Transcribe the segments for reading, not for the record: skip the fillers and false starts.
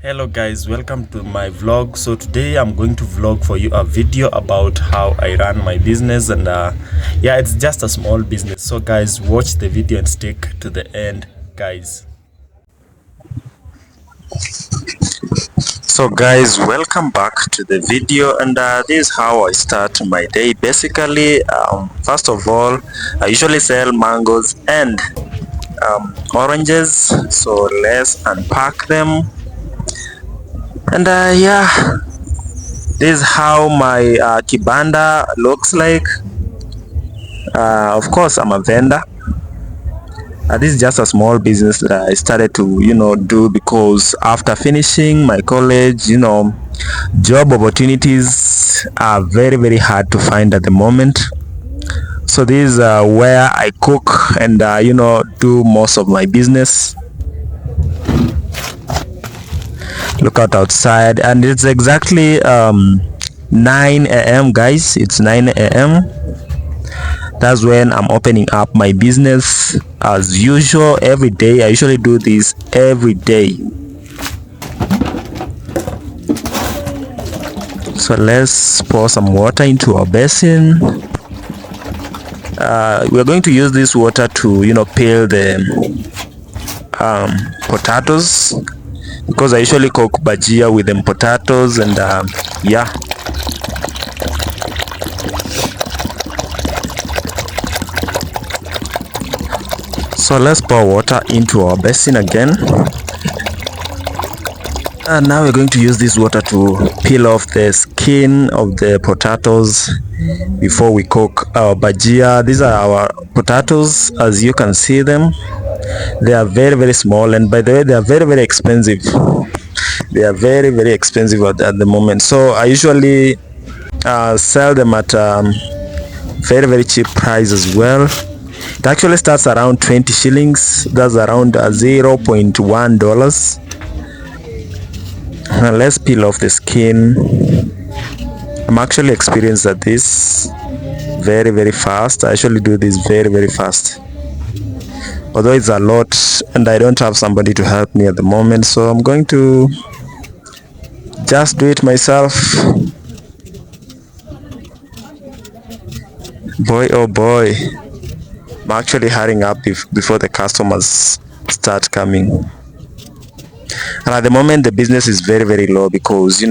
Hello guys, welcome to my vlog. So today I'm going to vlog for you a video about how I run my business, and yeah, it's just a small business. So guys, watch the video and stick to the end, guys. So guys, welcome back to the video, and this is how I start my day. Basically, first of all, I usually sell mangoes and oranges. So let's unpack them. And yeah, this is how my kibanda looks like. Of course, I'm a vendor. This is just a small business that I started to do because after finishing my college, job opportunities are very hard to find at the moment. So this is where I cook and do most of my business. Look out outside, and it's exactly 9 a.m. guys. It's 9 a.m. That's when I'm opening up my business as usual. Every day I usually do this every day. So let's pour some water into our basin. We're going to use this water to peel the potatoes, because I usually cook bajia with them potatoes, and yeah. So let's pour water into our basin again, and now we're going to use this water to peel off the skin of the potatoes before we cook our bajia. These are our potatoes, as you can see them. They are very small, and by the way, they are very expensive. They are very expensive at the moment. So I usually sell them at very cheap price as well. It actually starts around 20 shillings. That's around $0.1. Let's peel off the skin. I'm actually experienced at this very fast. I actually do this very fast, although it's a lot and I don't have somebody to help me at the moment, so I'm going to just do it myself. Boy oh boy, I'm actually hurrying up before the customers start coming. And at the moment the business is very low because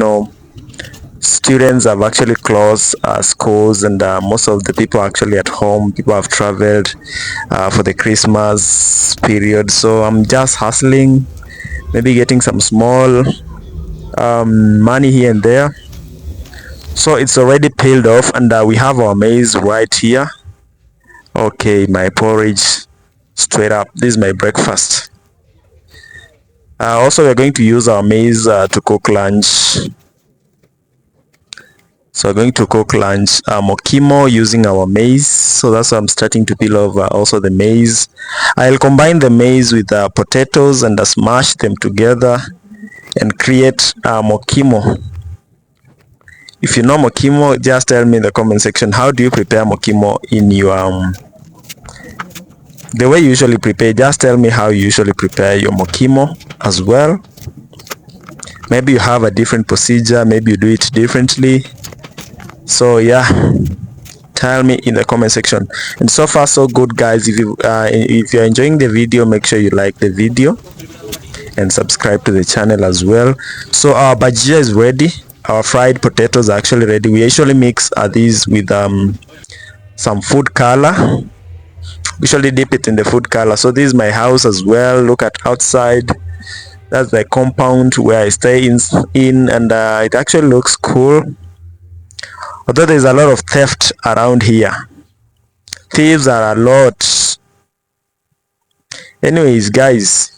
students have actually closed schools, and most of the people are actually at home. People have traveled for the Christmas period, so I'm just hustling, maybe getting some small money here and there. So it's already peeled off, and we have our maize right here. Okay, my porridge straight up. This is my breakfast. Also, we're going to use our maize to cook lunch. So we're going to cook lunch mokimo using our maize. So that's why I'm starting to peel off also the maize. I'll combine the maize with potatoes and smash them together and create mokimo. If you know mokimo, just tell me in the comment section, how do you prepare mokimo in your the way you usually prepare. Just tell me how you usually prepare your mokimo as well. Maybe you have a different procedure, maybe you do it differently. So yeah, tell me in the comment section. And so far so good guys. If you're enjoying the video, make sure you like the video and subscribe to the channel as well. So our bajia is ready. Our fried potatoes are actually ready. We usually mix these with some food color. We usually dip it in the food color. So this is my house as well. Look at outside. That's the compound where I stay in, and it actually looks cool, although there's a lot of theft around here. Thieves are a lot. Anyways guys,